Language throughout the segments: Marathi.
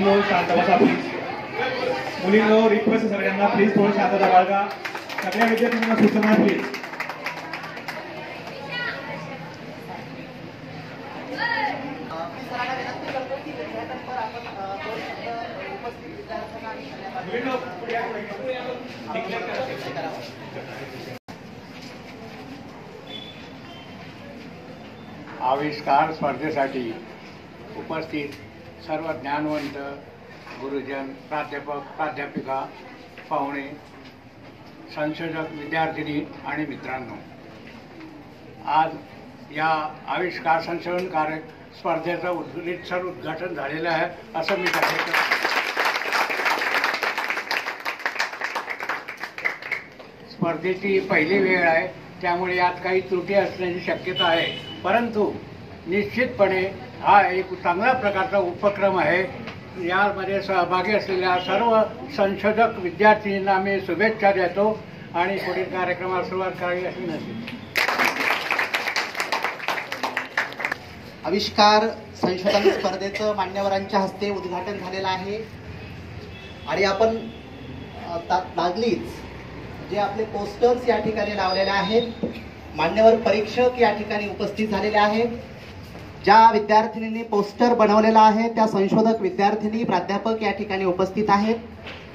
मुलींनो शांत बसा प्लीज. मुलींनो रिक्वेस्ट सगळ्यांना प्लीज थोडी शांतता बाळगा. सगळ्या विद्यार्थ्यांना सूचना प्लीज. आविष्कार स्पर्धेसाठी उपस्थित सर्व ज्ञानवंत गुरुजन, प्राध्यापक, प्राध्यापिका, पाहुणे, संशोधक, विद्यार्थिनी आणि मित्रांनो, आज या आविष्कार संशोधन कार्य स्पर्धेचं रीतसर उद्घाटन झालेलं आहे असं मी जाहीर करतो. स्पर्धेची पहिली वेळ आहे, त्यामुळे यात काही त्रुटी असण्याची शक्यता आहे, परंतु निश्चितपणे हा एक चांगल्या प्रकारचा उपक्रम आहे. यामध्ये सहभागी असलेल्या सर्व संशोधक विद्यार्थ्यांना मी शुभेच्छा देतो आणि पुढील कार्यक्रमाला सुरुवात करावी अशी विनंती. आविष्कार संशोधन स्पर्धेचं मान्यवरांच्या हस्ते उद्घाटन झालेलं आहे आणि आपण लागलीच जे आपले पोस्टर्स या ठिकाणी लावलेले आहेत, मान्यवर परीक्षक या ठिकाणी उपस्थित झालेले आहेत. ज्या विद्यार्थिनींनी पोस्टर बनवलेला आहे त्या संशोधक विद्यार्थिनी, प्राध्यापक या ठिकाणी उपस्थित आहेत.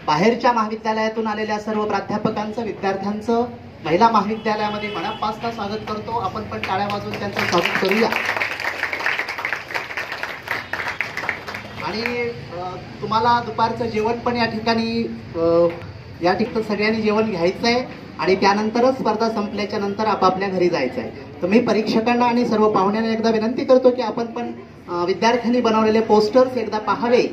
बाहेरच्या महाविद्यालयातून आलेल्या सर्व प्राध्यापकांचं, विद्यार्थ्यांचं महिला महाविद्यालयामध्ये मनापासून स्वागत करतो. आपण पण टाळ्या वाजवून त्यांचं स्वागत करूया. आणि तुम्हाला दुपारचं जेवण पण या ठिकाणी सगळ्यांनी जेवण घ्यायचं आहे आणि त्यानंतरच स्पर्धा संपल्याच्या नंतर आपापल्या घरी जायचं आहे. तर मी परीक्षकांना आणि सर्व पाहुण्यांना एकदा विनंती करतो की आपण पण विद्यार्थ्यांनी बनवलेले पोस्टर्स एकदा पाहावे.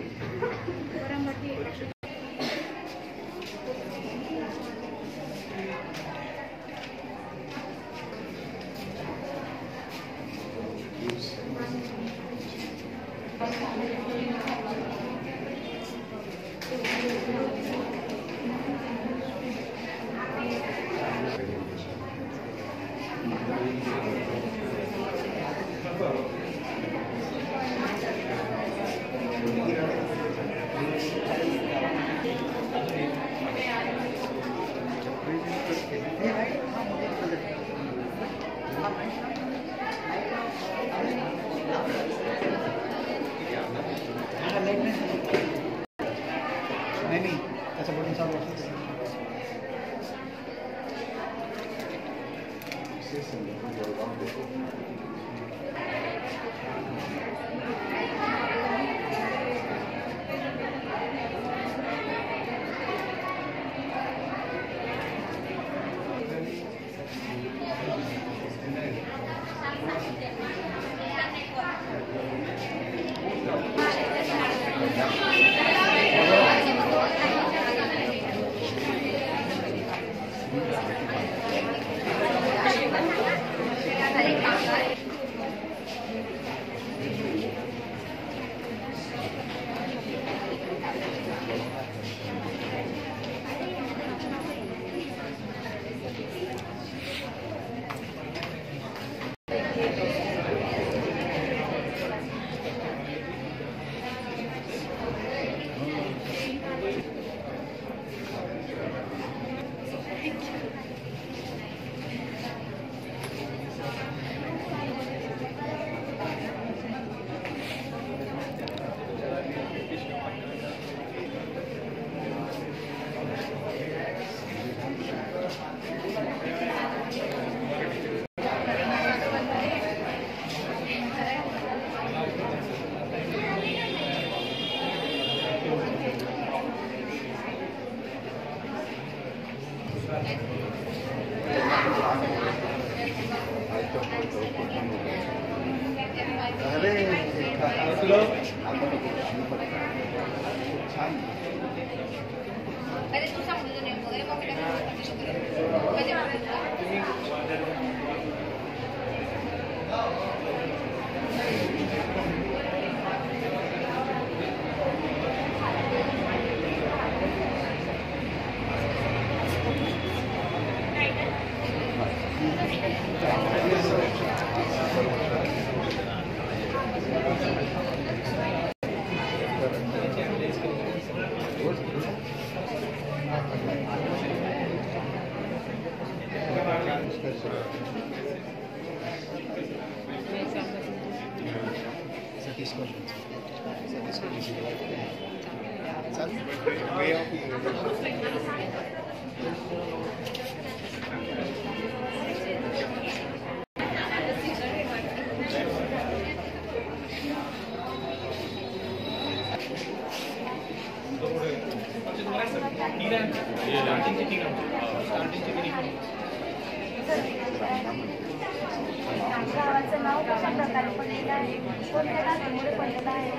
गावाचं नाव कशा प्रकारे पडलेलं आहे, कोणत्या धातूमुळे पडलेलं आहे,